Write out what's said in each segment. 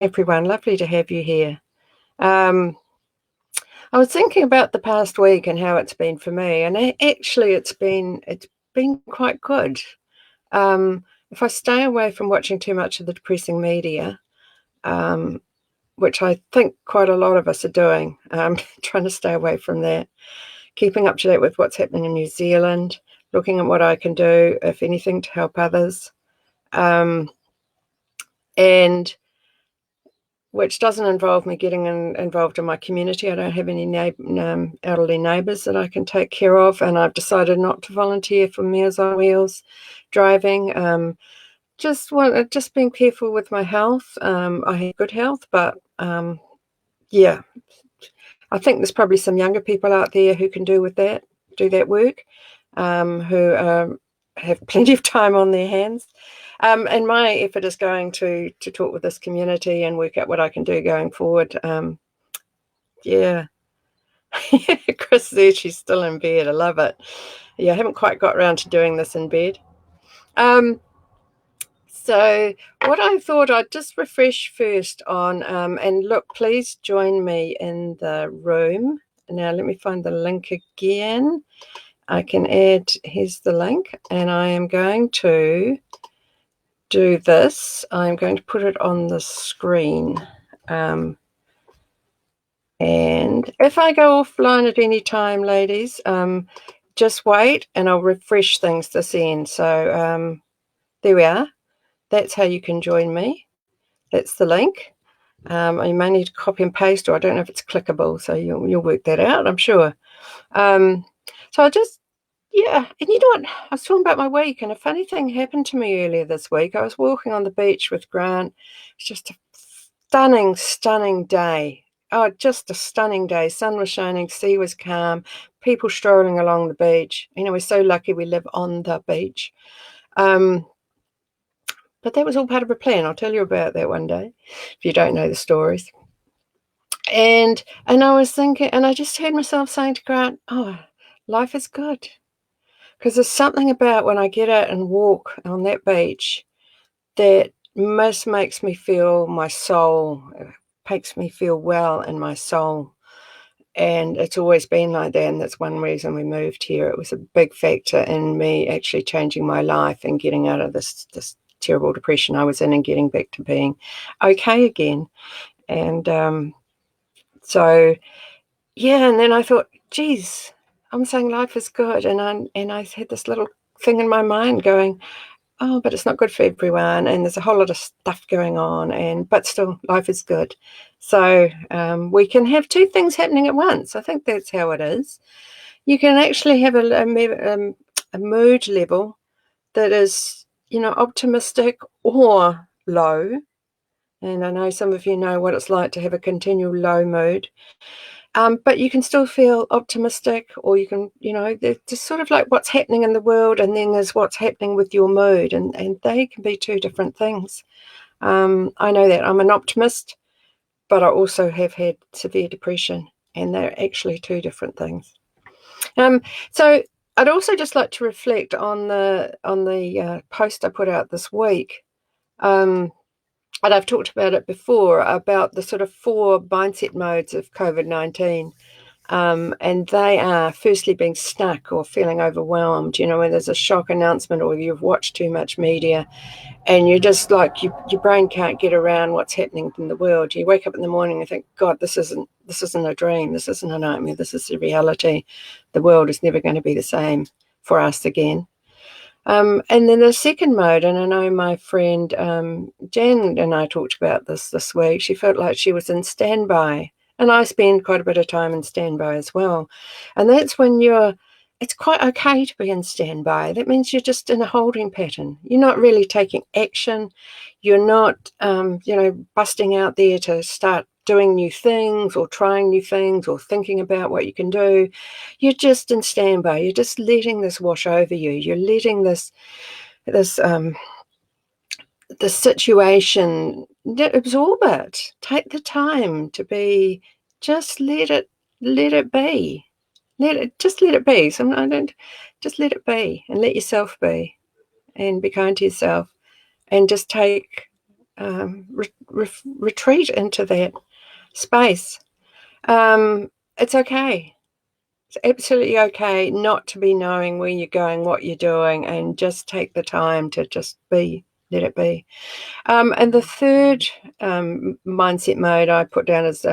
everyone. Lovely to have you here. Um, I was thinking about the past week and how it's been for me, and actually, it's been quite good. If I stay away from watching too much of the depressing media, um, which I think quite a lot of us are doing, trying to stay away from that, keeping up to date with what's happening in New Zealand, looking at what I can do, if anything, to help others, um, and which doesn't involve me getting involved in my community. I don't have any elderly neighbours that I can take care of, and I've decided not to volunteer for Meals on Wheels driving. Just being careful with my health. I have good health, but yeah, I think there's probably some younger people out there who can do that work, who have plenty of time on their hands. And my effort is going to talk with this community and work out what I can do going forward. Yeah. Chris says she's still in bed. I love it. Yeah, I haven't quite got around to doing this in bed. So what I thought I'd just refresh first on, and look, please join me in the room. Now let me find the link again. I can add, here's the link, and I am going to do this. I'm going to put it on the screen. And if I go offline at any time, ladies, just wait and I'll refresh things this end. So there we are. That's how you can join me. That's the link. You may need to copy and paste, or I don't know if it's clickable, so you'll work that out, I'm sure. So yeah, and you know what? I was talking about my week, and a funny thing happened to me earlier this week. I was walking on the beach with Grant. It's just a stunning, stunning day. Oh, just a stunning day. Sun was shining, sea was calm, people strolling along the beach. You know, we're so lucky we live on the beach. But that was all part of a plan. I'll tell you about that one day if you don't know the stories. And I was thinking, and I just heard myself saying to Grant, oh, life is good. Because there's something about when I get out and walk on that beach that most makes me feel my soul, makes me feel well in my soul. And it's always been like that. And that's one reason we moved here. It was a big factor in me actually changing my life and getting out of this terrible depression I was in and getting back to being okay again. And so, yeah, and then I thought, geez, I'm saying life is good. And I had this little thing in my mind going, oh, but it's not good for everyone. And there's a whole lot of stuff going on, but still life is good. So we can have two things happening at once. I think that's how it is. You can actually have a mood level that is, optimistic or low. And I know some of you know what it's like to have a continual low mood. But you can still feel optimistic, or you can, there's just sort of like what's happening in the world, and then there's what's happening with your mood, and they can be two different things. I know that I'm an optimist, but I also have had severe depression, and they're actually two different things. So I'd also just like to reflect on the post I put out this week. And I've talked about it before, about the sort of 4 mindset modes of COVID-19. And they are firstly being stuck or feeling overwhelmed, when there's a shock announcement or you've watched too much media and you're just like, your brain can't get around what's happening in the world. You wake up in the morning and think, God, this isn't a dream. This isn't a nightmare. This is the reality. The world is never going to be the same for us again. And then the second mode, and I know my friend Jan and I talked about this week, she felt like she was in standby. And I spend quite a bit of time in standby as well. And that's when it's quite okay to be in standby. That means you're just in a holding pattern. You're not really taking action. You're not, busting out there to start doing new things or trying new things or thinking about what you can do. You're just in standby. You're just letting this wash over you. You're letting this the situation, absorb it. Take the time to be, just let it be. Let it be. Just let it be and let yourself be and be kind to yourself and just take retreat into that space. It's okay. It's absolutely okay not to be knowing where you're going, what you're doing, and just take the time to just be, let it be. And the third mindset mode I put down is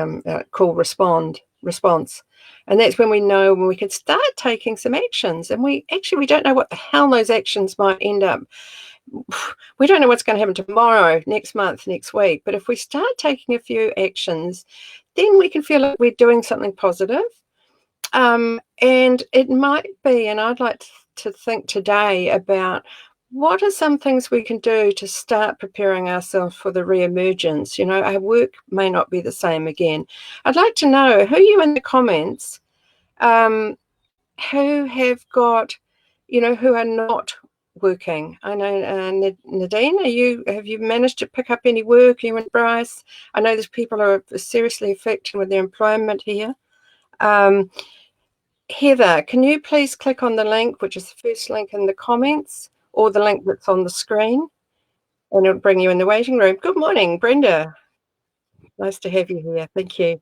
called response. And that's when we know when we can start taking some actions. And we don't know what the hell those actions might end up. We don't know what's going to happen tomorrow, next month, next week. But if we start taking a few actions, then we can feel like we're doing something positive. And it might be, and I'd like to think today about what are some things we can do to start preparing ourselves for the re-emergence. You know, our work may not be the same again. I'd like to know who you in the comments who have got, you know, who are not working. I know Nadine, have you managed to pick up any work? You and Bryce? I know there's people who are seriously affected with their employment here. Heather, can you please click on the link, which is the first link in the comments, or the link that's on the screen, and it'll bring you in the waiting room. Good morning, Brenda. Nice to have you here. Thank you.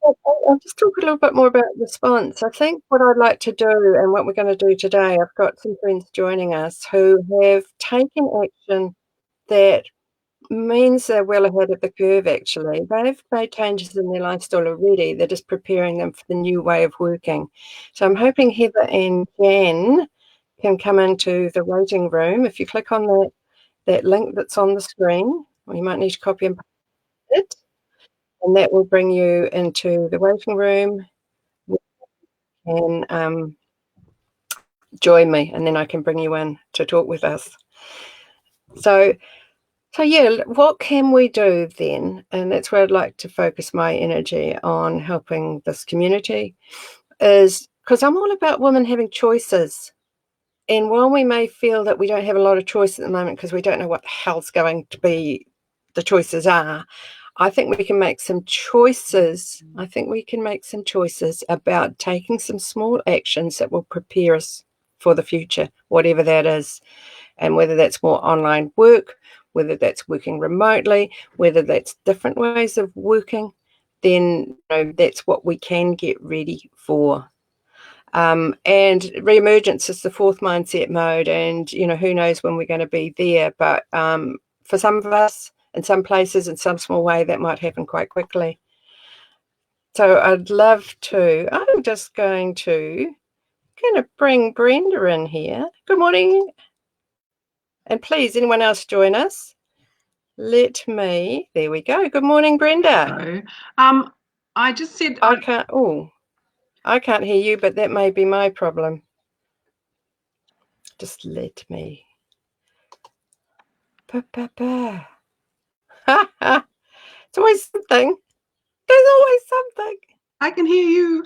I'll just talk a little bit more about response. I think what I'd like to do and what we're going to do today, I've got some friends joining us who have taken action that means they're well ahead of the curve, actually. They've made changes in their lifestyle already. They're just preparing them for the new way of working. So I'm hoping Heather and Jan can come into the waiting room. If you click on that link that's on the screen, or you might need to copy and paste it, and that will bring you into the waiting room. And join me, and then I can bring you in to talk with us. So yeah, what can we do then? And that's where I'd like to focus my energy on helping this community, is because I'm all about women having choices. And while we may feel that we don't have a lot of choice at the moment because we don't know what the hell's going to be the choices are, I think we can make some choices. I think we can make some choices about taking some small actions that will prepare us for the future, whatever that is. And whether that's more online work, whether that's working remotely, whether that's different ways of working, then that's what we can get ready for. And re-emergence is the fourth mindset mode, and who knows when we're going to be there, but for some of us in some places in some small way that might happen quite quickly. So I'm just going to bring Brenda in here. Good morning. And please, anyone else join us? There we go. Good morning, Brenda. Hello. I just said I can't hear you, but that may be my problem. Just let me. It's always something. There's always something. I can hear you.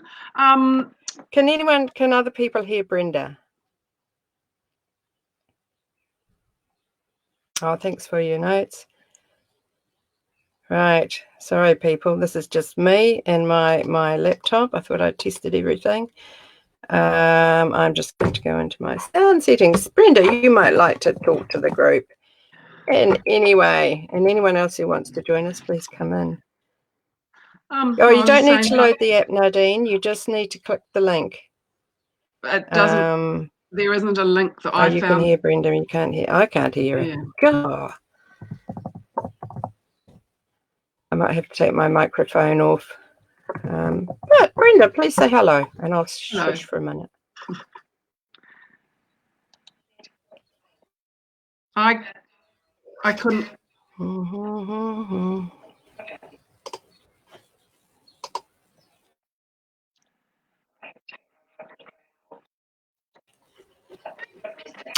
Can other people hear Brenda? Oh, thanks for your notes. Right. Sorry, people. This is just me and my laptop. I thought I'd tested everything. I'm just going to go into my sound settings. Brenda, you might like to talk to the group. And anyone else who wants to join us, please come in. You don't need to load the app, Nadine. You just need to click the link. It doesn't. There isn't a link that I found. You can hear Brenda. You can't hear. I can't hear her. Yeah. God. I might have to take my microphone off. But Brenda, please say hello, and I'll shush for a minute. I couldn't.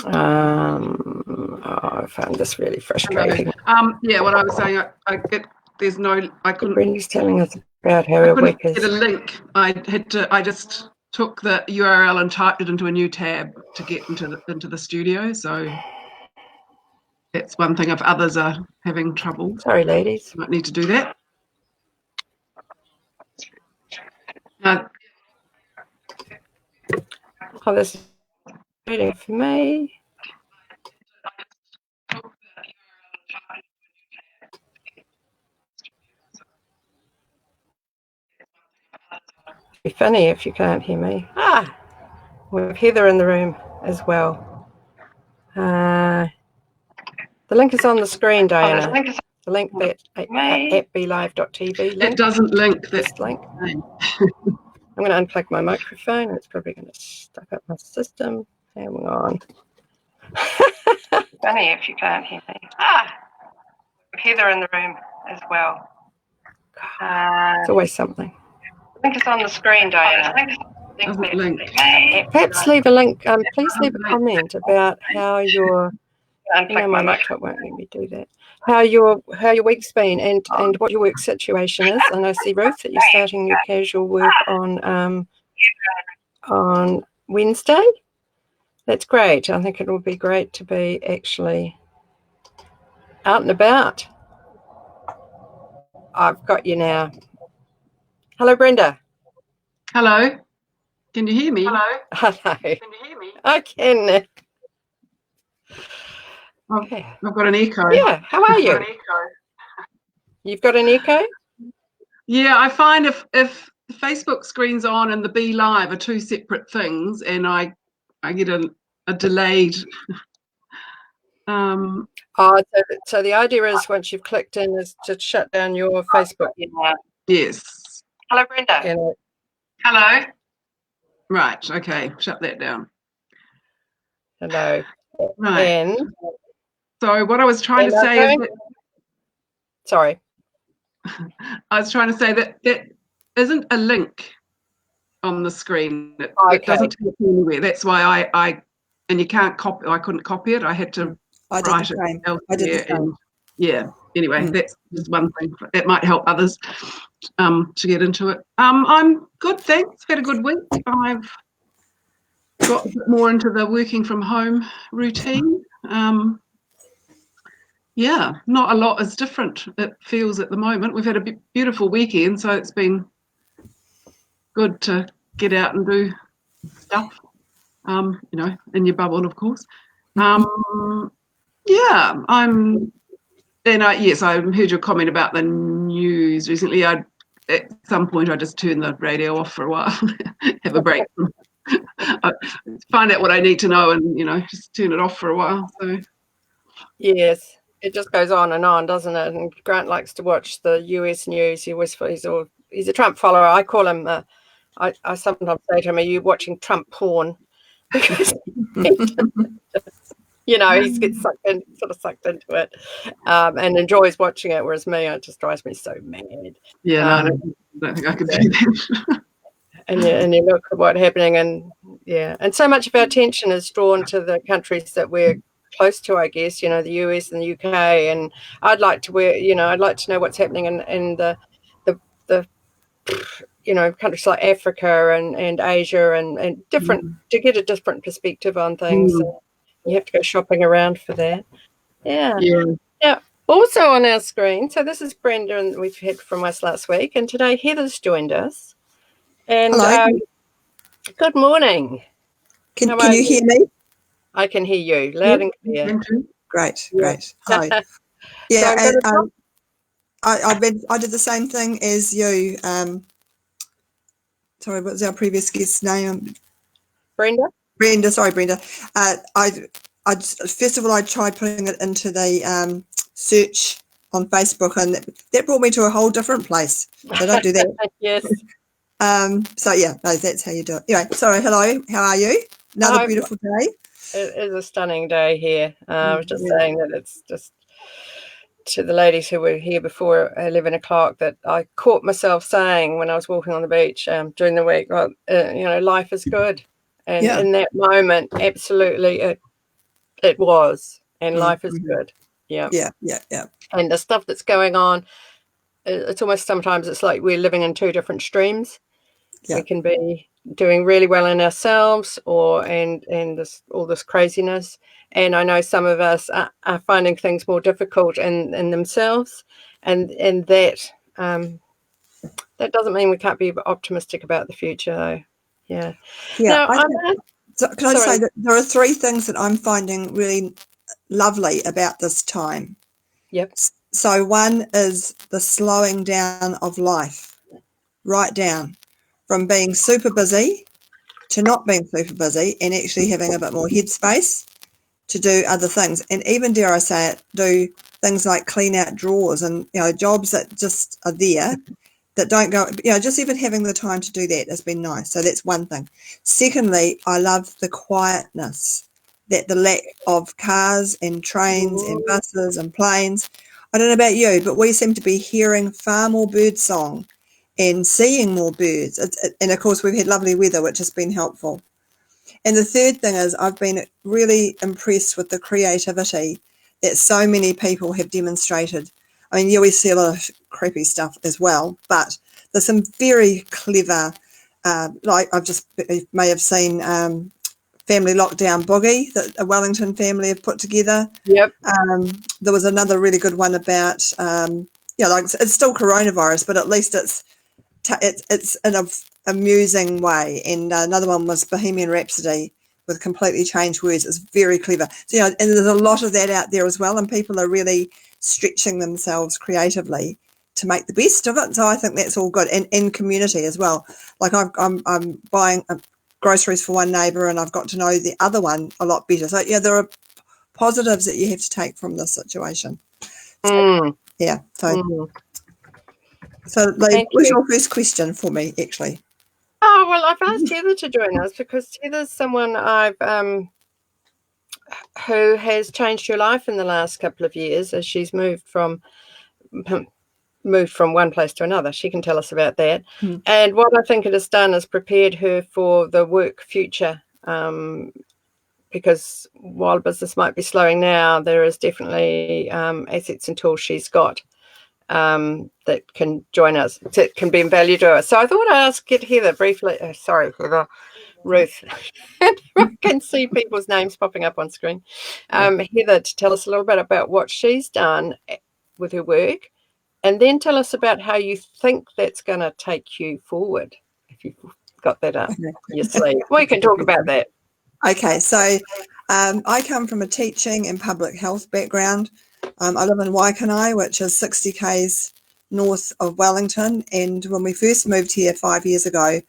I found this really frustrating. Yeah, what I was saying, there's no. I couldn't. Brenda's telling us about how her work is. Get a link. I just took the URL and typed it into a new tab to get into the studio. So that's one thing. If others are having trouble, sorry, ladies, you might need to do that. This is waiting for me. be funny if you can't hear me. We have Heather in the room as well. The link is on the screen, Diana. The link that at blive.tv link. It doesn't link this link. I'm going to unplug my microphone. It's probably going to stuck up my system. Hang on. Funny if you can't hear me. Heather in the room as well. It's always something. Link is on the screen, Diana. Doesn't link. Perhaps leave a link. Please leave a comment about how your. My laptop won't let me do that. How your week's been and what your work situation is. And I see, Ruth, that you're starting your casual work on Wednesday. That's great. I think it will be great to be actually out and about. I've got you now. Hello, Brenda. Hello. Can you hear me? Hello. Can you hear me? I can. I've got an echo. Yeah. How are you? You've got an echo? Yeah, I find if the Facebook screen's on and the Be Live are two separate things, and I get a delayed. So the idea is once you've clicked in is to shut down your Facebook. Yes. Hello, Brenda. Hello. Right. Okay. Shut that down. Hello. Right. And so what I was trying to say is that. Sorry. I was trying to say that isn't a link on the screen. It doesn't take you anywhere. That's why I and you can't copy. I couldn't copy it. I had to write it elsewhere. I did the same. Yeah. Anyway, that's just one thing. It might help others to get into it. I'm good, thanks. Had a good week. I've got a bit more into the working from home routine. Yeah, not a lot is different, it feels, at the moment. We've had a beautiful weekend, so it's been good to get out and do stuff, in your bubble, of course. Yeah, I heard your comment about the news recently. At some point, I just turned the radio off for a while, have a break. Find out what I need to know and, just turn it off for a while. So. Yes. It just goes on, doesn't it? And Grant likes to watch the US news. He's a Trump follower. I call him. I sometimes say to him, "Are you watching Trump porn?" Because he gets sucked into it, and enjoys watching it. Whereas me, it just drives me so mad. Yeah, I don't think I could do that. and you look at what's happening, and so much of our attention is drawn to the countries that we're close to, I guess, the US and the UK, and I'd like to know what's happening in the countries like Africa and Asia and different to get a different perspective on things. You have to go shopping around for that. Yeah. Also on our screen, so this is Brenda, and we've had from us last week, and today Heather's joined us. And hello. Good morning. Can you hear me? I can hear you loud and clear. Great. Hi. Yeah, I did the same thing as you. Sorry, what was our previous guest's name? Brenda. Sorry, Brenda. First of all, I tried putting it into the search on Facebook, and that brought me to a whole different place. So don't do that. Yes. That's how you do it. Anyway, sorry. Hello. How are you? Another beautiful day. It is a stunning day here. I was just saying that it's just to the ladies who were here before 11 o'clock that I caught myself saying when I was walking on the beach during the week, life is good. And in that moment, absolutely it was. And life is good. Yeah. And the stuff that's going on, it's almost sometimes it's like we're living in two different streams. Yeah. We can be doing really well in ourselves and all this craziness, and I know some of us are finding things more difficult in themselves, and that doesn't mean we can't be optimistic about the future, though. Can I just say that there are three things that I'm finding really lovely about this time. Yep. So one is the slowing down of life, right down from being super busy to not being super busy and actually having a bit more headspace to do other things. And even, dare I say it, do things like clean out drawers and, jobs that just are there that don't go, just even having the time to do that has been nice. So that's one thing. Secondly, I love the quietness, that the lack of cars and trains and buses and planes. I don't know about you, but we seem to be hearing far more bird song and seeing more birds. And of course, we've had lovely weather, which has been helpful. And the third thing is I've been really impressed with the creativity that so many people have demonstrated. I mean, we see a lot of creepy stuff as well, but there's some very clever, like you may have seen Family Lockdown Boogie that a Wellington family have put together. Yep. There was another really good one about, it's still coronavirus, but at least it's in an amusing way. And another one was Bohemian Rhapsody with completely changed words. It's very clever. So, and there's a lot of that out there as well, and people are really stretching themselves creatively to make the best of it. So I think that's all good. And in community as well. Like I'm buying groceries for one neighbour and I've got to know the other one a lot better. So, there are positives that you have to take from this situation. So, So, Lee, what's your first question for me, actually? Oh, well, I've asked Heather to join us because Heather's someone who has changed her life in the last couple of years as she's moved from one place to another. She can tell us about that. And what I think it has done is prepared her for the work future, because while business might be slowing now, there is definitely assets and tools she's got that can join us, that can be of value to us. So I thought I'd get Heather briefly. Heather, Ruth. I can see people's names popping up on screen. Heather, to tell us a little bit about what she's done with her work, and then tell us about how you think that's going to take you forward. If you've got that up your sleeve, we can talk about that. Okay, so I come from a teaching and public health background. I live in Waikanae, which is 60 k's north of Wellington. And when we first moved here 5 years ago,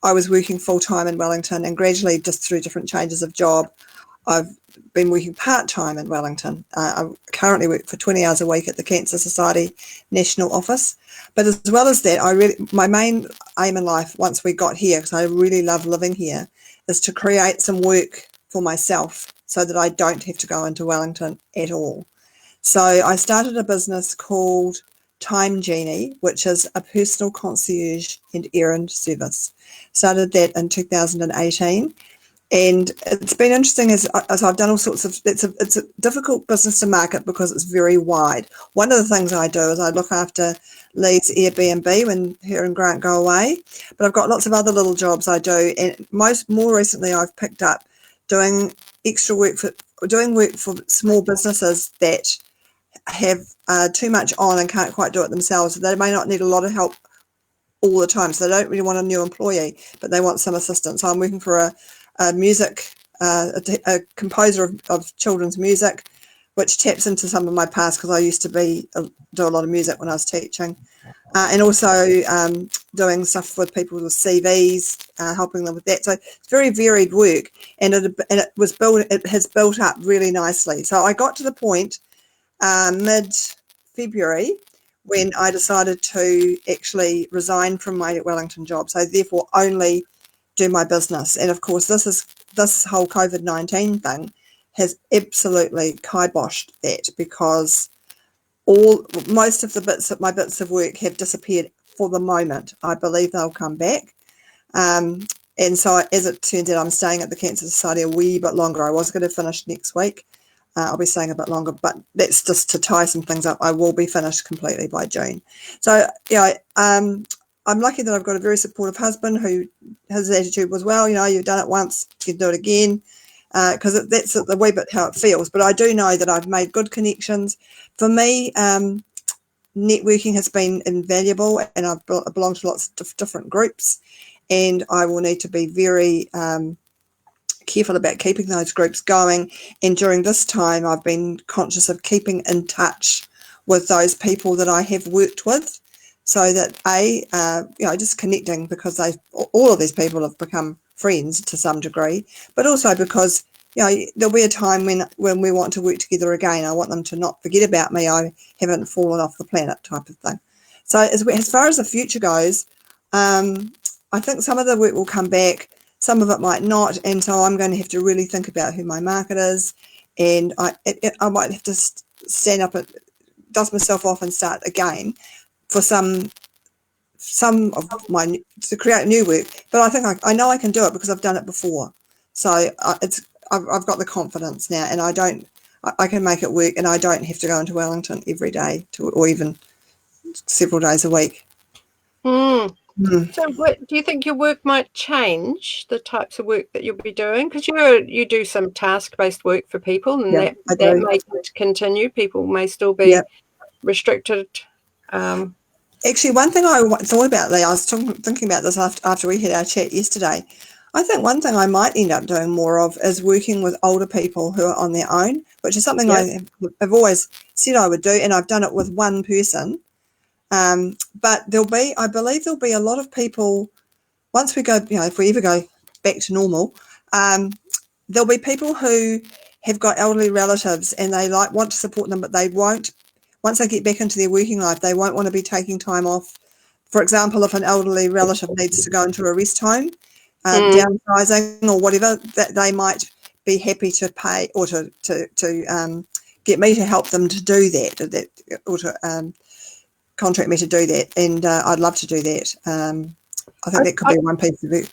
I was working full-time in Wellington, and gradually, just through different changes of job, I've been working part-time in Wellington. I currently work for 20 hours a week at the Cancer Society National Office. But as well as that, my main aim in life, once we got here, because I really love living here, is to create some work for myself so that I don't have to go into Wellington at all. So I started a business called Time Genie, which is a personal concierge and errand service. Started that in 2018. And it's been interesting as I've done all sorts of, it's a difficult business to market because it's very wide. One of the things I do is I look after Lee's Airbnb when her and Grant go away, but I've got lots of other little jobs I do. And more recently I've picked up doing extra work for small businesses that have too much on and can't quite do it themselves. They may not need a lot of help all the time, so they don't really want a new employee, but they want some assistance. So I'm working for a composer of children's music, which taps into some of my past because I used to do a lot of music when I was teaching, and also doing stuff with people with CVs, helping them with that. So it's very varied work, and it has built up really nicely. So I got to the point mid-February when I decided to actually resign from my Wellington job. So therefore only do my business. And of course this whole COVID-19 thing has absolutely kiboshed that, because most of my bits of work have disappeared for the moment. I believe they'll come back. And so as it turns out, I'm staying at the Cancer Society a wee bit longer. I was going to finish next week. I'll be staying a bit longer, but that's just to tie some things up. I will be finished completely by June. So, I'm lucky that I've got a very supportive husband who his attitude was, well, you've done it once, you can do it again, because that's the wee bit how it feels. But I do know that I've made good connections. For me, networking has been invaluable, and I've belonged to lots of different groups, and I will need to be very careful about keeping those groups going. And during this time I've been conscious of keeping in touch with those people that I have worked with. so that just connecting, because all of these people have become friends to some degree, but also because there'll be a time when we want to work together again. I want them to not forget about me. I haven't fallen off the planet, type of thing. So as far as the future goes, I think some of the work will come back, some of it might not, and so I'm going to have to really think about who my market is, and I might have to stand up and dust myself off and start again for some of my to create new work. But I think I know I can do it because I've done it before. So I've got the confidence now, and I can make it work, and I don't have to go into Wellington every day or even several days a week. So do you think your work might change, the types of work that you'll be doing? Because you do some task-based work for people, and that may continue. People may still be restricted. Actually, one thing I thought about, Lee, I was thinking about this after we had our chat yesterday. I think one thing I might end up doing more of is working with older people who are on their own, which is something I have always said I would do, and I've done it with one person. But I believe there'll be a lot of people, once we go, if we ever go back to normal, there'll be people who have got elderly relatives and they want to support them, but they won't. Once they get back into their working life, they won't want to be taking time off. For example, if an elderly relative needs to go into a rest home, downsizing or whatever, that they might be happy to pay or to get me to help them to do that, or to contract me to do that. And I'd love to do that. I think that could be one piece of it.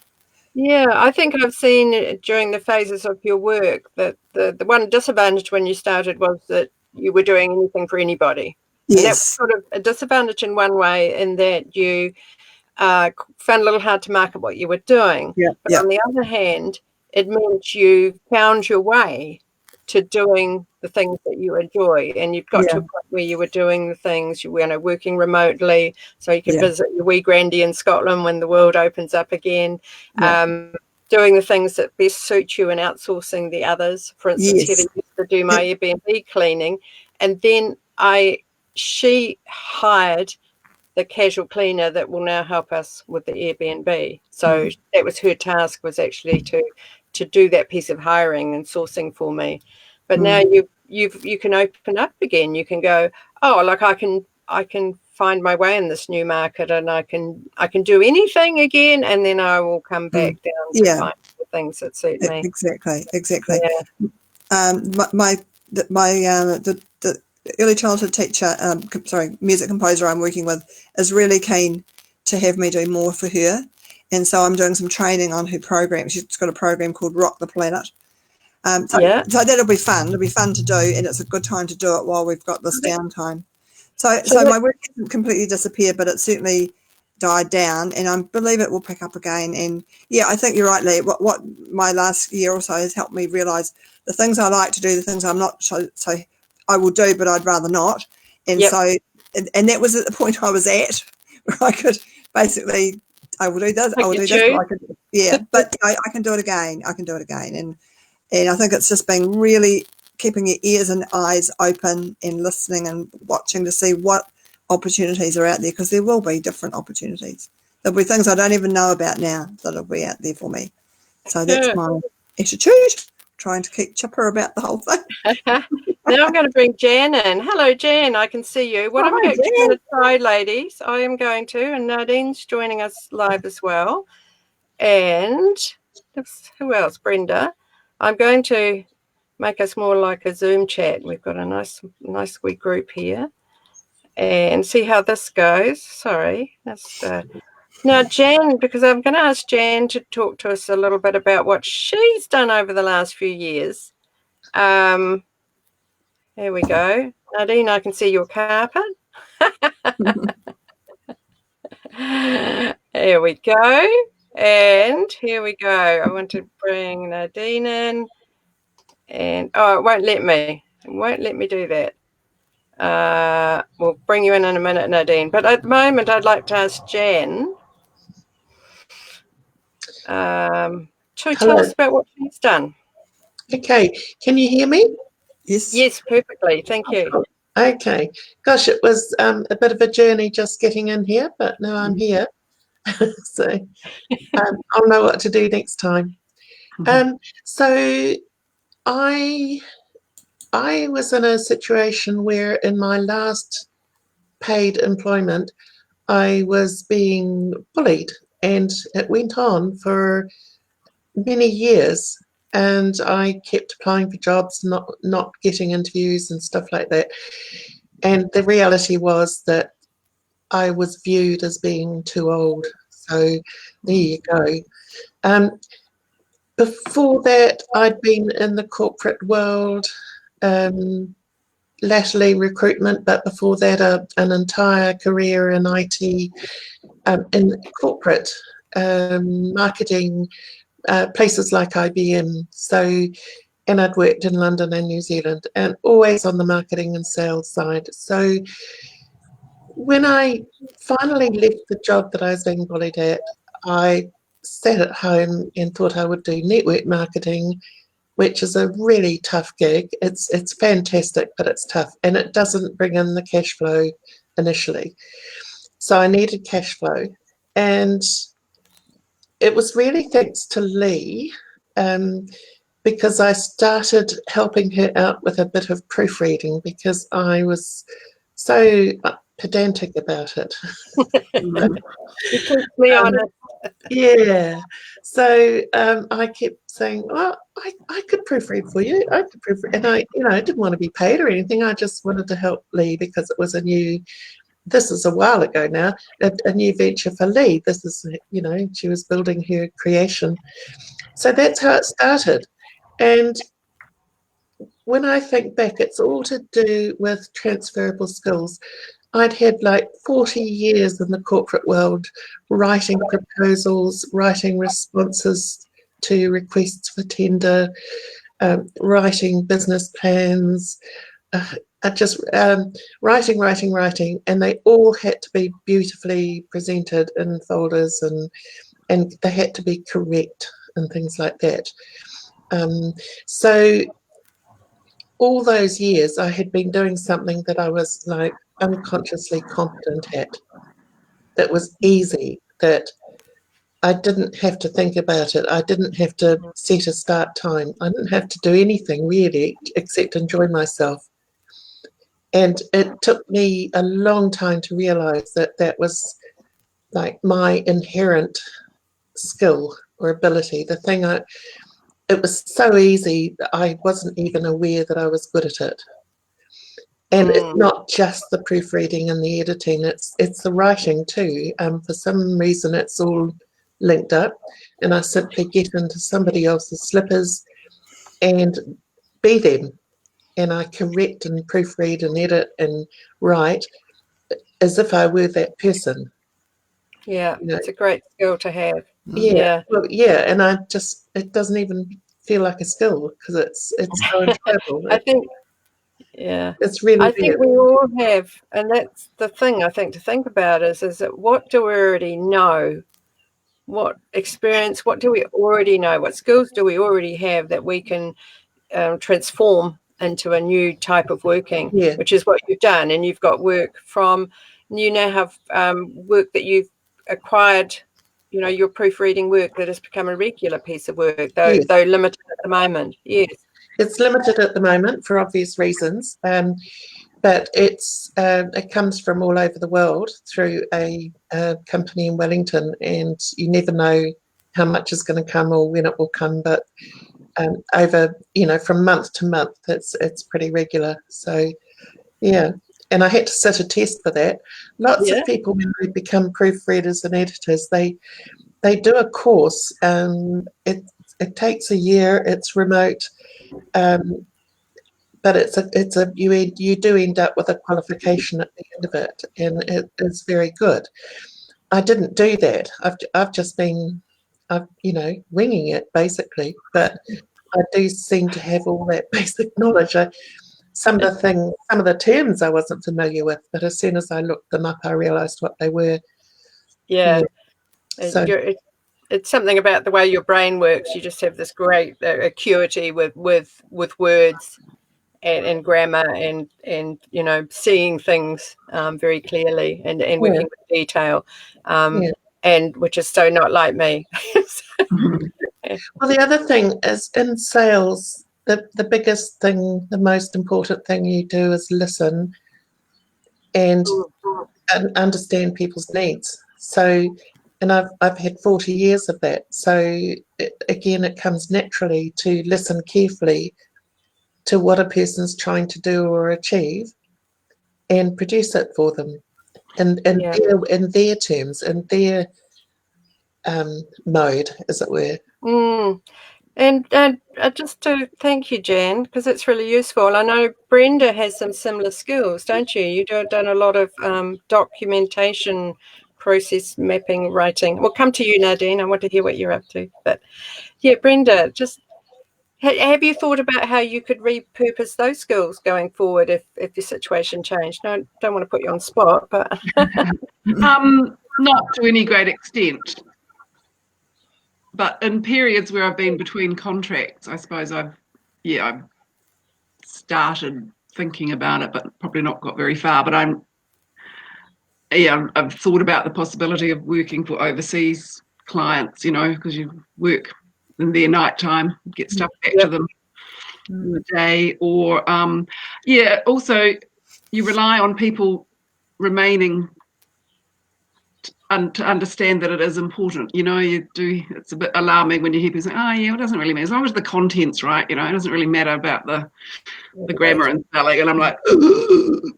Yeah, I think I've seen during the phases of your work that the one disadvantage when you started was that you were doing anything for anybody. Yes. And that was sort of a disadvantage in one way, in that you found a little hard to market what you were doing. But on the other hand, it meant you found your way to doing the things that you enjoy, and you've got to a point where you were doing the things, working remotely, so you could visit your wee grandy in Scotland when the world opens up again. Doing the things that best suit you and outsourcing the others. For instance, Heather used to do my Airbnb cleaning, and then she hired the casual cleaner that will now help us with the Airbnb. So that was her task, was actually to do that piece of hiring and sourcing for me. But now you can open up again. You can go, I can find my way in this new market, and I can do anything again, and then I will come back down to find the things that suit me. Exactly. Yeah. The early childhood teacher, music composer I'm working with, is really keen to have me do more for her, and so I'm doing some training on her program. She's got a program called Rock the Planet. So that'll be fun. It'll be fun to do, and it's a good time to do it while we've got this downtime. So my work hasn't completely disappeared, but it's certainly died down, and I believe it will pick up again. And I think you're right, Lee. What my last year or so has helped me realise the things I like to do, the things I'm not so I will do, but I'd rather not. And so, and that was at the point I was at, where I could basically, I will do this, I will do this. But I can do it again. And I think it's just being really keeping your ears and eyes open and listening and watching to see what opportunities are out there, because there will be different opportunities. There'll be things I don't even know about now that'll be out there for me. So that's my attitude, trying to keep chipper about the whole thing. Now I'm going to bring Jan in. Hello, Jan. I can see you. What I'm actually going to try, ladies, I am going to, and Nadine's joining us live as well. And who else? Brenda. I'm going to make us more like a Zoom chat. We've got a nice wee group here. And see how this goes. Sorry. Now, Jan, because I'm going to ask Jan to talk to us a little bit about what she's done over the last few years. Here we go. Nadine, I can see your carpet. Here we go. And here we go. I want to bring Nadine in. And, it won't let me. It won't let me do that. We'll bring you in a minute, Nadine. But at the moment, I'd like to ask Jan to tell us about what she's done. Okay. Can you hear me? Yes. Yes, perfectly. Thank you. Okay. Gosh, it was a bit of a journey just getting in here, but now I'm here. So I'll know what to do next time. So I was in a situation where in my last paid employment, I was being bullied, and it went on for many years. And I kept applying for jobs, not getting interviews and stuff like that. And the reality was that I was viewed as being too old. So there you go. Before that, I'd been in the corporate world, latterly recruitment, but before that, an entire career in IT, in corporate marketing, places like IBM. So, and I'd worked in London and New Zealand, and always on the marketing and sales side. So when I finally left the job that I was being bullied at, I sat at home and thought I would do network marketing, which is a really tough gig. It's fantastic, but it's tough, and it doesn't bring in the cash flow initially. So I needed cash flow, and it was really thanks to Lee, because I started helping her out with a bit of proofreading because I was so pedantic about it. You keep me honest. Yeah. So I kept saying, well, I could proofread for you. I could proofread. And I didn't want to be paid or anything. I just wanted to help Lee because it was this is a while ago now, a new venture for Lee. This is, she was building her creation. So that's how it started. And when I think back, it's all to do with transferable skills. I'd had like 40 years in the corporate world writing proposals, writing responses to requests for tender, writing business plans, just writing, and they all had to be beautifully presented in folders, and they had to be correct and things like that. So all those years I had been doing something that I was like unconsciously competent at, that was easy, that I didn't have to think about it. I didn't have to set a start time. I didn't have to do anything really except enjoy myself. And it took me a long time to realize that that was like my inherent skill or ability. It was so easy that I wasn't even aware that I was good at it. And it's not just the proofreading and the editing, it's the writing too. For some reason, it's all linked up, and I simply get into somebody else's slippers and be them. And I correct and proofread and edit and write as if I were that person. Yeah, it's a great skill to have. Yeah. Well, yeah, and it doesn't even feel like a skill because it's so enjoyable. I think, yeah, it's really I think we all have, and that's the thing I think to think about is that what do we already know? What experience, what do we already know? What skills do we already have that we can transform into a new type of working, which is what you've done. And you've got work you now have work that you've acquired, your proofreading work that has become a regular piece of work, though limited at the moment. Yes. It's limited at the moment for obvious reasons, but it comes from all over the world through a company in Wellington, and you never know how much is going to come or when it will come, but over, from month to month, it's pretty regular. So, yeah. And I had to sit a test for that. Lots of people, when they become proofreaders and editors, they do a course. It takes a year. It's remote, but you do end up with a qualification at the end of it, and it is very good. I didn't do that. I've just been, winging it basically, but I do seem to have all that basic knowledge. Some of the terms I wasn't familiar with, but as soon as I looked them up, I realised what they were. Yeah. So, it's something about the way your brain works. You just have this great acuity with words, and grammar and you know, seeing things very clearly and working with detail, and which is so not like me. Well, the other thing is in sales, the biggest thing, the most important thing you do is listen and understand people's needs. So, and I've had 40 years of that. So again, it comes naturally to listen carefully to what a person's trying to do or achieve and produce it for them in their terms, in their mode, as it were. And just to thank you, Jan, because it's really useful. I know Brenda has some similar skills, don't you? You've done a lot of documentation, process mapping, writing. We'll come to you, Nadine. I want to hear what you're up to. But yeah, Brenda, just have you thought about how you could repurpose those skills going forward if your situation changed? No, don't want to put you on the spot, but not to any great extent. But in periods where I've been between contracts, I suppose I've started thinking about it, but probably not got very far. But I've thought about the possibility of working for overseas clients, you know, because you work in their nighttime, get stuff back to them in the day, or also you rely on people remaining to understand that it is important. You know, you do. It's a bit alarming when you hear people say, "Oh, yeah, it doesn't really matter as long as the content's right." You know, it doesn't really matter about the grammar and spelling. And I'm like,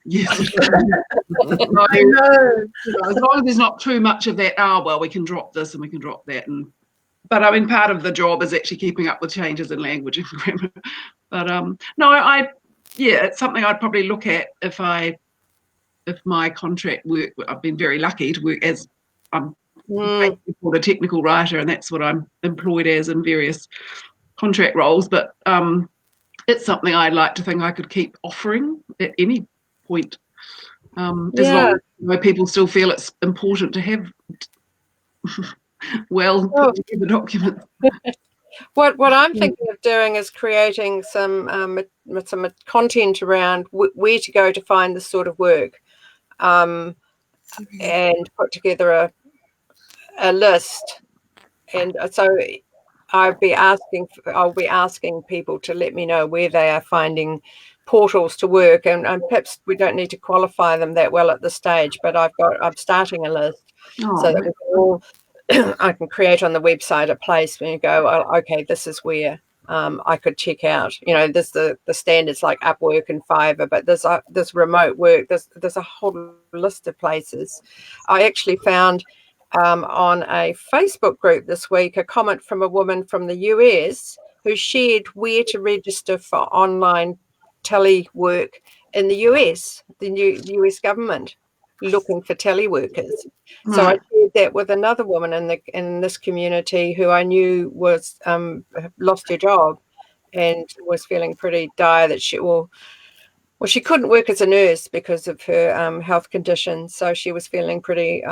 yes. I know. As long as there's not too much of that. Oh, well, we can drop this and we can drop that. But I mean, part of the job is actually keeping up with changes in language and grammar. But no, it's something I'd probably look at if my contract work. I've been very lucky to work as I'm called a technical writer, and that's what I'm employed as in various contract roles. But it's something I'd like to think I could keep offering at any point, as long as people still feel it's important to have put together documents. What I'm thinking of doing is creating some content around where to go to find this sort of work, and put together a list. And so I'll be asking people to let me know where they are finding portals to work, and perhaps we don't need to qualify them that well at this stage, but I'm starting a list so that we can all I can create on the website a place where you go, oh, okay, this is where I could check out. You know, there's the standards like Upwork and Fiverr, but there's remote work. There's a whole list of places. I actually found on a Facebook group this week a comment from a woman from the US who shared where to register for online telework in the US, the new US government looking for teleworkers. Right. So I shared that with another woman in this community who I knew was lost her job and was feeling pretty dire that she couldn't work as a nurse because of her health condition. So she was feeling pretty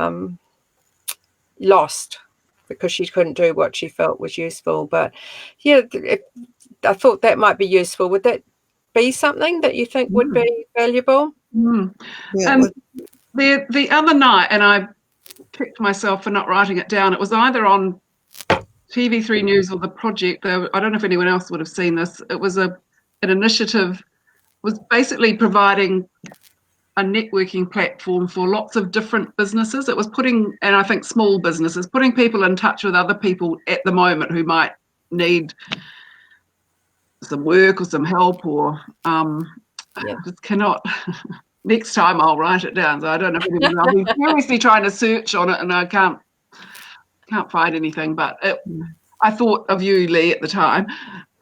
lost because she couldn't do what she felt was useful. But yeah, I thought that might be useful. Would that be something that you think would be valuable? Yeah, and the other night, and I kicked myself for not writing it down, it was either on TV3 News or The Project. I don't know if anyone else would have seen this. It was an initiative, was basically providing a networking platform for lots of different businesses. It was putting, and I think small businesses, putting people in touch with other people at the moment who might need some work or some help or just cannot. Next time I'll write it down. So I don't know if anyone, I'll be seriously trying to search on it and I can't find anything. But I thought of you, Lee, at the time.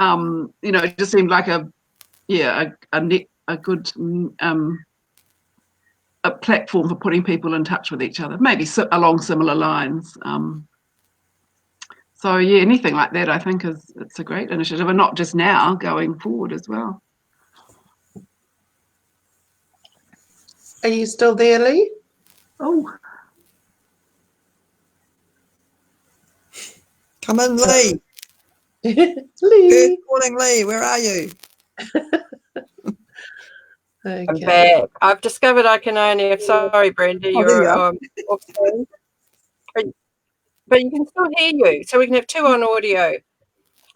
You know, it just seemed like a good a platform for putting people in touch with each other, maybe along similar lines. So yeah, anything like that, I think it's a great initiative, and not just now, going forward as well. Are you still there, Lee? Oh, come in, Lee. Lee. Good morning, Lee. Where are you? Okay. I'm back. I've discovered I can only. Sorry, Brenda, Oh, there you you're are. off screen. But you can still hear you, so we can have two on audio.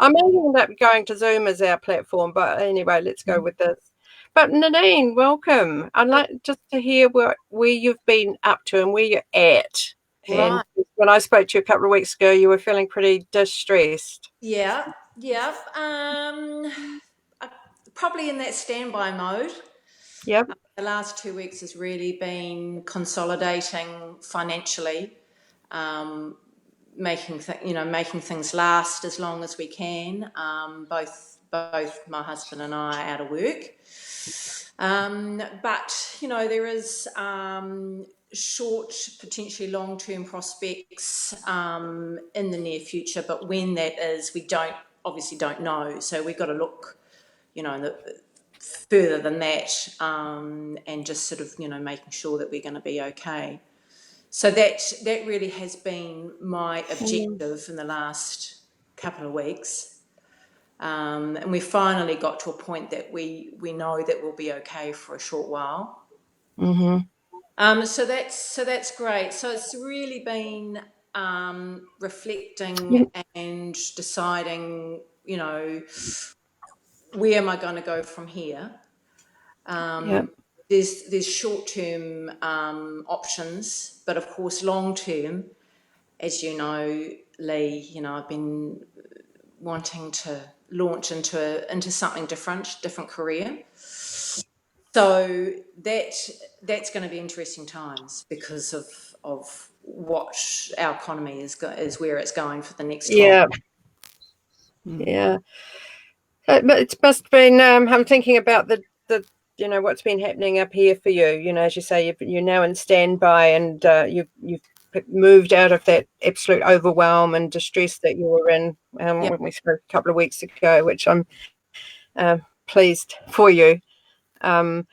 I may end up going to Zoom as our platform, but anyway, let's go with this. But Nadine, welcome. I'd like just to hear where you've been up to and where you're at. Right. And when I spoke to you a couple of weeks ago, you were feeling pretty distressed. Yeah. Probably in that standby mode. Yep. The last 2 weeks has really been consolidating financially, making things last as long as we can. Both my husband and I are out of work. But there is short, potentially long-term prospects in the near future. But when that is, we obviously don't know. So we've got to look, further than that, and just sort of making sure that we're going to be okay. So that really has been my objective in the last couple of weeks. And we finally got to a point that we know that we'll be okay for a short while. Mm-hmm. So that's great. So it's really been reflecting and deciding, where am I going to go from here? There's short-term options, but of course long-term, as you know, Lee, I've been wanting to launch into something different career. So that's going to be interesting times because of what our economy is where it's going for the next 12 months. Yeah. But it must have been. I'm thinking about the what's been happening up here for you. As you say, you're now in standby, and you've moved out of that absolute overwhelm and distress that you were in when we spoke a couple of weeks ago, which I'm pleased for you. And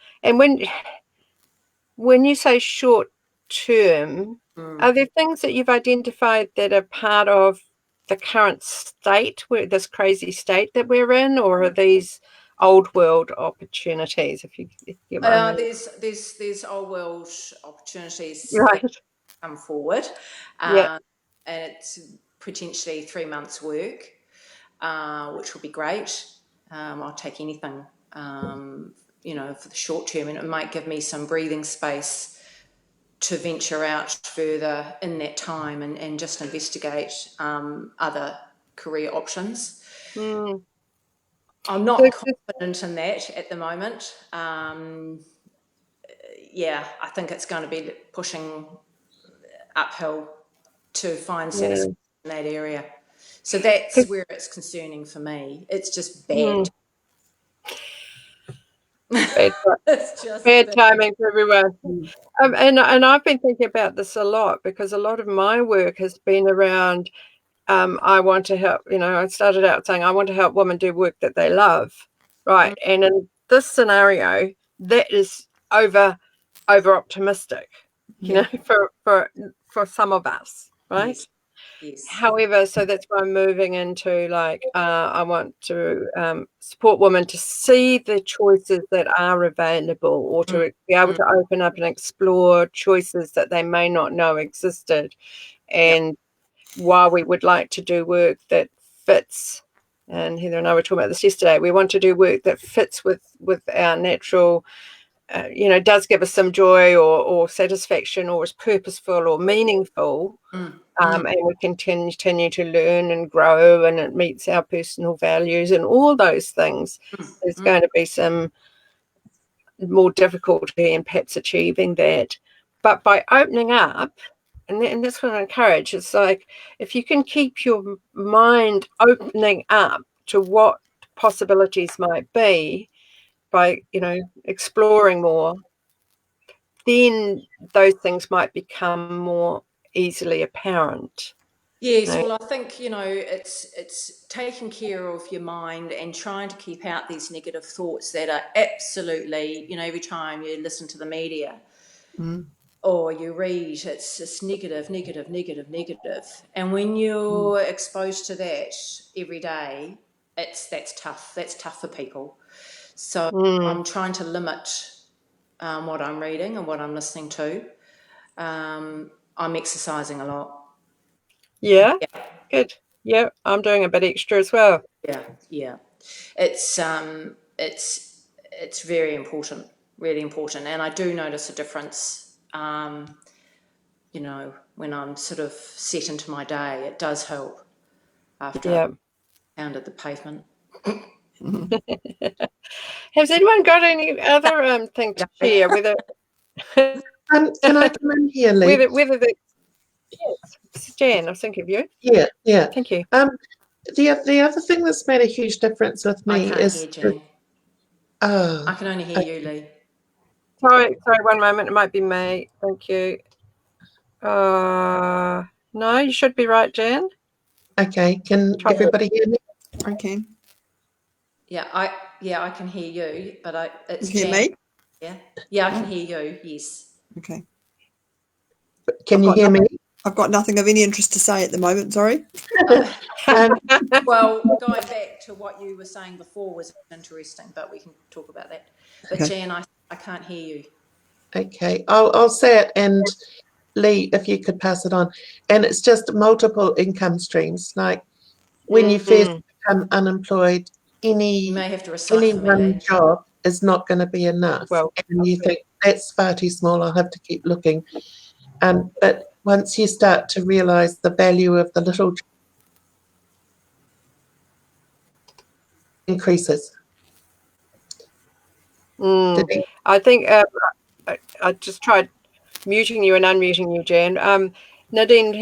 when you say short term, are there things that you've identified that are part of the current state, this crazy state that we're in, or are these old world opportunities? If you get what I mean. There's old world opportunities Right. that come forward, Yeah. and it's potentially 3 months' work, which will be great. I'll take anything, for the short term, and it might give me some breathing space to venture out further in that time and just investigate other career options. Mm. I'm not confident in that at the moment. I think it's going to be pushing uphill to find satisfaction in that area. So that's where it's concerning for me. It's just bad. It's just Bad timing for everyone. And I've been thinking about this a lot because a lot of my work has been around. I want to help. I started out saying I want to help women do work that they love, right? And in this scenario, that is over optimistic, for some of us, right? Yes. However, so that's why I'm moving into I want to support women to see the choices that are available, or to be able to open up and explore choices that they may not know existed. And while we would like to do work that fits, and Heather and I were talking about this yesterday, we want to do work that fits with our natural, does give us some joy or satisfaction, or is purposeful or meaningful. And we can continue to learn and grow, and it meets our personal values and all those things. There's going to be some more difficulty in perhaps achieving that. But by opening up, and that's what I encourage, it's like if you can keep your mind opening up to what possibilities might be by, exploring more, then those things might become more easily apparent. Yes, well, I think, it's taking care of your mind and trying to keep out these negative thoughts that are absolutely, every time you listen to the media or you read, it's just negative. And when you're exposed to that every day, that's tough. That's tough for people. So I'm trying to limit what I'm reading and what I'm listening to. I'm exercising a lot. Yeah, good. Yeah, I'm doing a bit extra as well. Yeah. It's very important, really important, and I do notice a difference. When I'm sort of set into my day, it does help after Yeah. I've pounded the pavement. Has anyone got any other thing to share? Whether Can I come in here, Lee? whether the yes, Jan, I was thinking of you. Yeah. Thank you. The other thing that's made a huge difference with I me can't is hear Jan. oh, I can only hear you, Lee. Sorry, 1 moment. It might be me. Thank you. No, you should be right, Jan. okay. Can everybody hear me? I can. Yeah, I can hear you, but it's You hear Jan. me? Yeah, I can hear you. Yes. Okay. Can you hear me? I've got nothing of any interest to say at the moment. Sorry. Well, going back to what you were saying before was interesting, but we can talk about that. But Okay. Jan, I can't hear you. Okay, I'll say it, and Lee, if you could pass it on. And it's just multiple income streams. Like when you first become unemployed, You any may have to recite for me, one Lee. job is not going to be enough. Well, And you think that's far too small. I'll have to keep looking. But once you start to realise the value of the little increases. I think I just tried muting you and unmuting you, Jan. Nadine,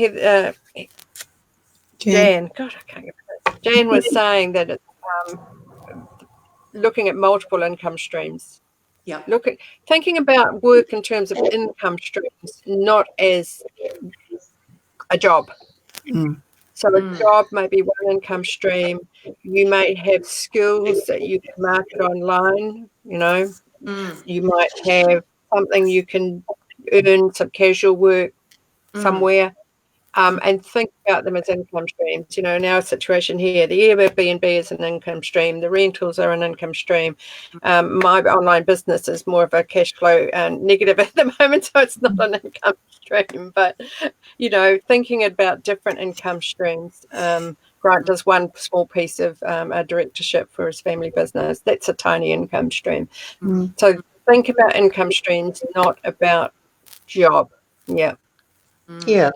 Jan, God, I can't get it. Jan was saying that it's looking at multiple income streams. Yeah. Thinking about work in terms of income streams, not as a job. So a job may be one income stream. You may have skills that you can market online, You might have something you can earn, some casual work somewhere. And think about them as income streams. In our situation here, the Airbnb is an income stream. The rentals are an income stream. My online business is more of a cash flow negative at the moment, so it's not an income stream. But, thinking about different income streams. Grant does one small piece of a directorship for his family business. That's a tiny income stream. So think about income streams, not about job. Yeah. Yeah.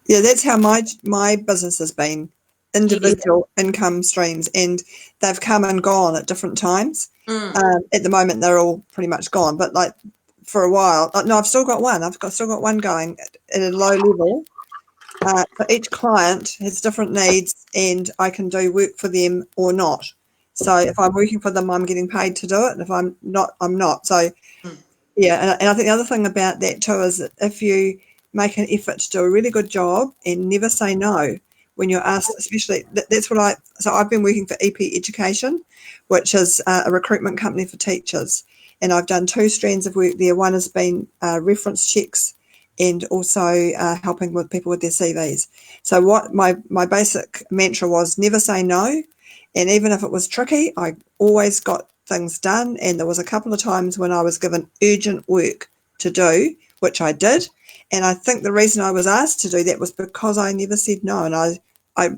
Yeah, that's how my business has been, individual income streams, and they've come and gone at different times. At the moment, they're all pretty much gone, but like for a while, no, I've still got one. Still got one going at a low level. But each client has different needs, and I can do work for them or not. So if I'm working for them, I'm getting paid to do it, and if I'm not, I'm not. So yeah, and I think the other thing about that too is that if you make an effort to do a really good job and never say no when you're asked, especially that's what so I've been working for EP Education, which is a recruitment company for teachers, and I've done 2 strands of work there. One has been reference checks and also helping with people with their CVs. So what my basic mantra was, never say no, and even if it was tricky, I always got things done. And there was a couple of times when I was given urgent work to do, which I did. And I think the reason I was asked to do that was because I never said no. And I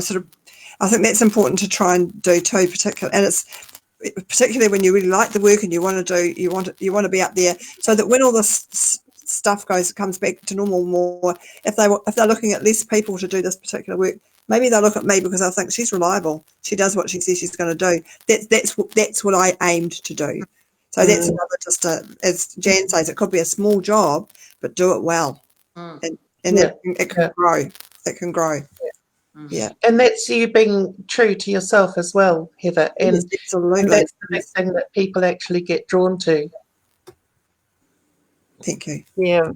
think that's important to try and do too, particularly, and it's particularly when you really like the work and you want to be up there, so that when all this stuff comes back to normal more, if they're looking at less people to do this particular work, maybe they'll look at me because I think she's reliable. She does what she says she's going to do. That's what I aimed to do. So that's another, as Jan says, it could be a small job, but do it well, and it can grow. It can grow. Yeah, and that's you being true to yourself as well, Heather. And, yes, absolutely. and that's the big thing that people actually get drawn to. Thank you. Yeah.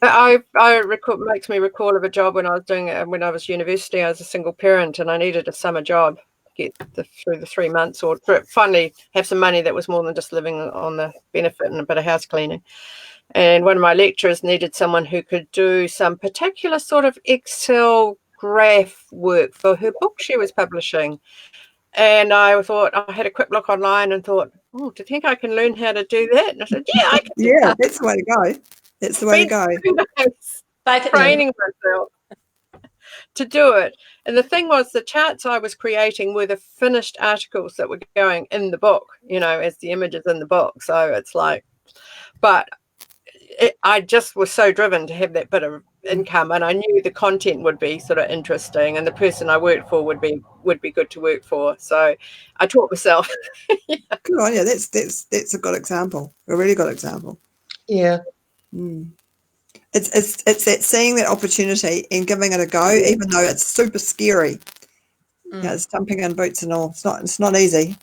I makes me recall of a job when I was doing it when I was university. I was a single parent and I needed a summer job, get through the 3 months, or finally have some money that was more than just living on the benefit and a bit of house cleaning. And one of my lecturers needed someone who could do some particular sort of Excel graph work for her book she was publishing. And I had a quick look online and thought, oh, do you think I can learn how to do that? And I said, yeah, I can do Yeah, that. that's the way to go. That's the way to Spent go. 2 days Fake it. training myself to do it. And the thing was, the charts I was creating were the finished articles that were going in the book, as the images in the book. So it's like, but I just was so driven to have that bit of income, and I knew the content would be sort of interesting, and the person I worked for would be good to work for. So I taught myself. Good on you. That's a good example. A really good example. Yeah. Mm. It's that seeing that opportunity and giving it a go, even though it's super scary. It's jumping in boots and all. It's not easy.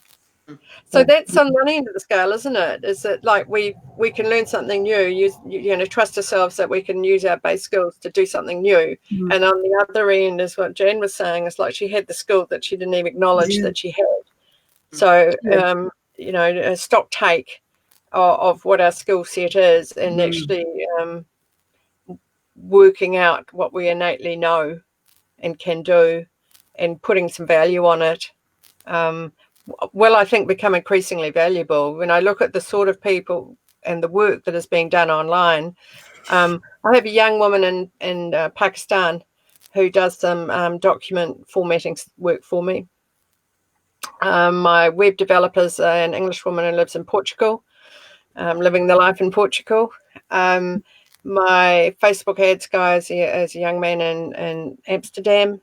So that's on one end of the scale, isn't it? Is that like we can learn something new, trust ourselves that we can use our base skills to do something new. And on the other end is what Jan was saying. It's like she had the skill that she didn't even acknowledge that she had. So, a stock take of what our skill set is, and actually working out what we innately know and can do, and putting some value on it. Will, I think, become increasingly valuable. When I look at the sort of people and the work that is being done online, I have a young woman in Pakistan who does some document formatting work for me. My web developer's an English woman who lives in Portugal, living the life in Portugal. My Facebook ads guy is a young man in Amsterdam.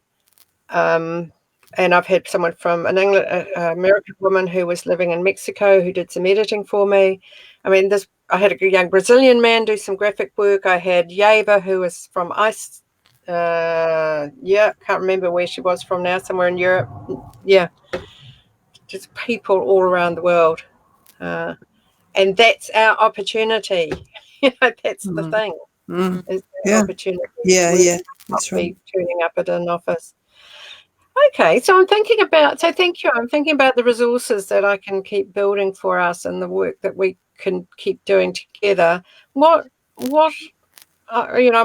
And I've had someone from an American woman who was living in Mexico who did some editing for me. I mean, I had a young Brazilian man do some graphic work. I had Yeva, who was from Ice. Can't remember where she was from now, somewhere in Europe. Yeah, just people all around the world. And that's our opportunity. That's the thing. Is our opportunity. Yeah. Not be turning up at an office. Okay, so thank you. I'm thinking about the resources that I can keep building for us and the work that we can keep doing together. I'm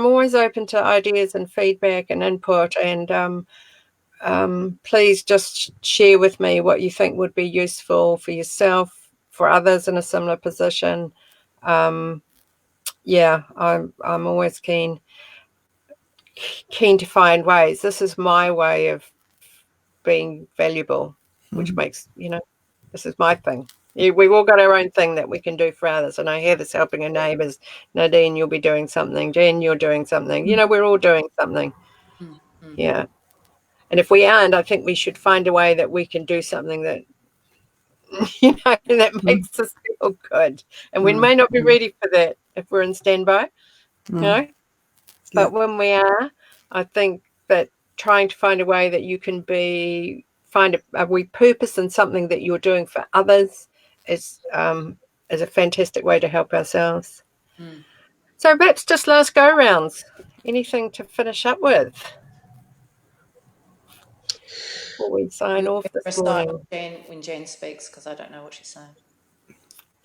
always open to ideas and feedback and input, and please just share with me what you think would be useful for yourself, for others in a similar position. I'm always keen to find ways. This is my way of being valuable, which makes, this is my thing. We've all got our own thing that we can do for others. And I hear this helping our neighbours. Nadine, you'll be doing something. Jen, you're doing something. We're all doing something. Yeah. And if we aren't, I think we should find a way that we can do something that, that makes us feel good. And we may not be ready for that if we're in standby, But when we are, I think that trying to find a way that you can find a repurpose in something that you're doing for others is a fantastic way to help ourselves. So perhaps just last go rounds. Anything to finish up with before we sign off this morning? When Jan speaks, because I don't know what she's saying.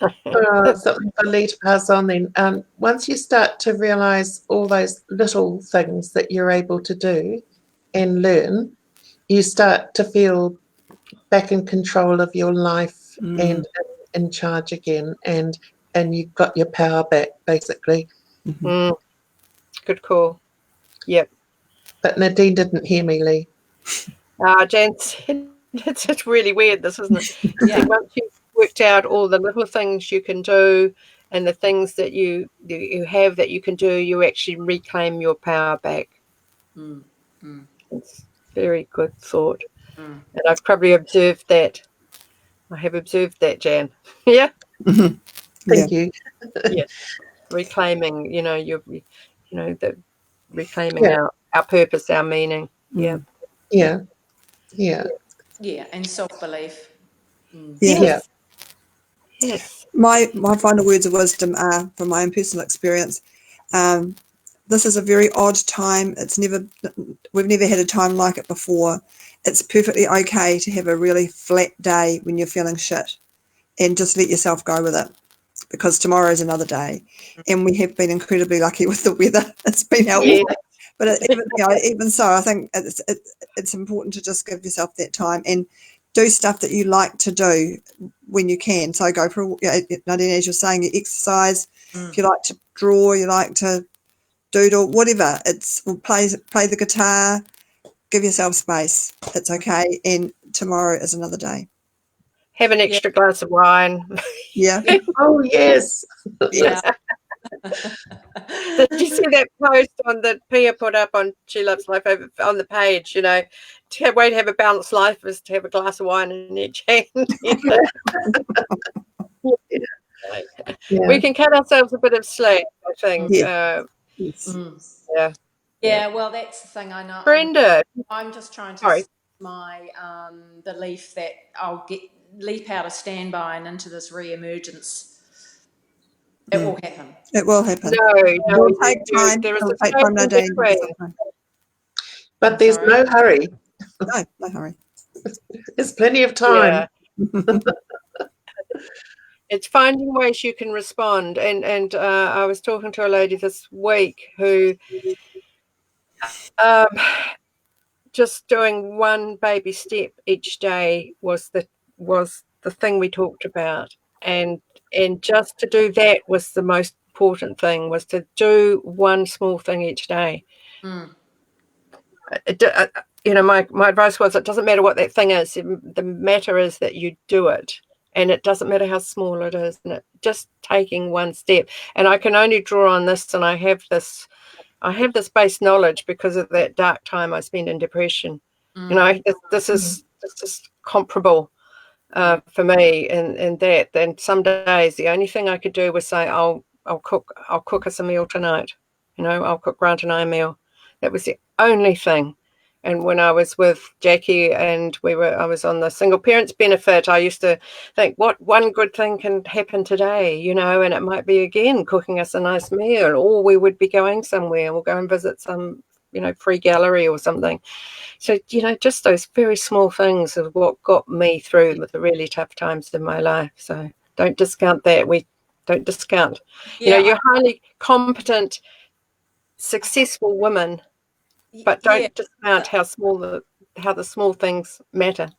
Something for Lee to pass on then. Once you start to realise all those little things that you're able to do and learn, you start to feel back in control of your life and in charge again, and you've got your power back, basically. Good call. Yep. But Nadine didn't hear me, Lee. Jan said, it's really weird, this, isn't it? Yeah. Once you've worked out all the little things you can do and the things that you have that you can do, you actually reclaim your power back. It's very good thought. And I've probably observed that. I have observed that, Jan. Yeah. Thank you. Yeah. Reclaiming, the reclaiming our purpose, our meaning. Yeah. Yeah. Yeah, and self-belief. Yes. My final words of wisdom are, from my own personal experience, this is a very odd time. We've never had a time like it before. It's perfectly okay to have a really flat day when you're feeling shit, and just let yourself go with it, because tomorrow is another day. And we have been incredibly lucky with the weather. It's been helpful. Yeah. But even so, I think it's important to just give yourself that time. And do stuff that you like to do when you can. So go for, Nadine, as you're saying, you exercise. If you like to draw, you like to doodle, whatever. Play the guitar. Give yourself space. It's okay. And tomorrow is another day. Have an extra glass of wine. Yeah. Oh, yes. Yeah. Did you see that post that Pia put up on She Loves Life on the page? Way to have a balanced life is to have a glass of wine in each hand. Yeah. We can cut ourselves a bit of slack, I think. Yeah. Yes. Yeah. Well, that's the thing. I know. Brenda. I'm just trying to Sorry. my belief that I'll leap out of standby and into this re-emergence. It will happen. It will happen. No, It will take time. there is It'll a take space time, in Nadine. between. But there's Sorry? no hurry. No hurry. There's plenty of time. Yeah. It's finding ways you can respond. And I was talking to a lady this week who just doing one baby step each day was the thing we talked about. And just to do that was the most important thing, was to do one small thing each day. My advice was, it doesn't matter what that thing is. The matter is that you do it. And it doesn't matter how small it is. And just taking one step. And I can only draw on this, and I have this base knowledge because of that dark time I spent in depression. This is comparable for me in that. And some days the only thing I could do was say, I'll cook us a meal tonight. I'll cook Grant and I a meal. That was the only thing. And when I was with Jackie and I was on the single parents benefit, I used to think, what one good thing can happen today, and it might be, again, cooking us a nice meal, or we would be going somewhere. We'll go and visit some, free gallery or something. So, just those very small things are what got me through with the really tough times in my life. So don't discount that. We don't discount. You're highly competent, successful women, but don't discount how the small things matter.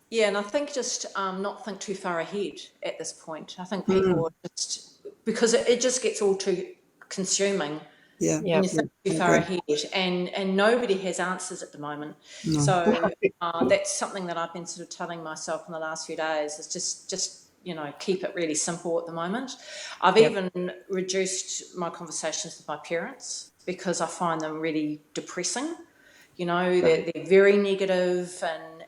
Yeah, and I think just not think too far ahead at this point. I think people are just, because it just gets all too consuming. Yeah. When you think too far ahead, and nobody has answers at the moment. No. So that's something that I've been sort of telling myself in the last few days, is just keep it really simple at the moment. I've even reduced my conversations with my parents because I find them really depressing. They're very negative,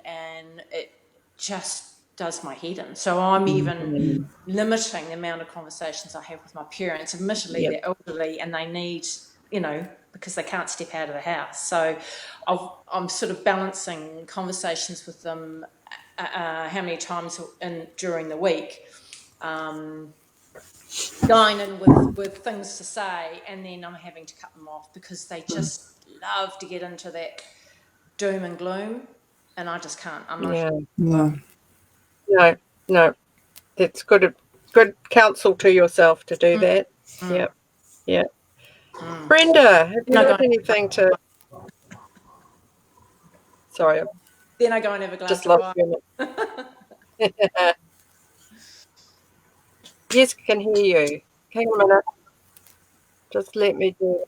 and it just does my head in. So I'm even limiting the amount of conversations I have with my parents. Admittedly, they're elderly and they need, because they can't step out of the house. So I'm sort of balancing conversations with them how many times during the week, going in with things to say, and then I'm having to cut them off because they just love to get into that doom and gloom, and I just can't. I'm not. No. It's good counsel to yourself to do that. Yep. Brenda, have you got anything to? Sorry, Then I go and have a glass just of lost wine. you. Yes, I can hear you. Hang on a minute. Just let me do this.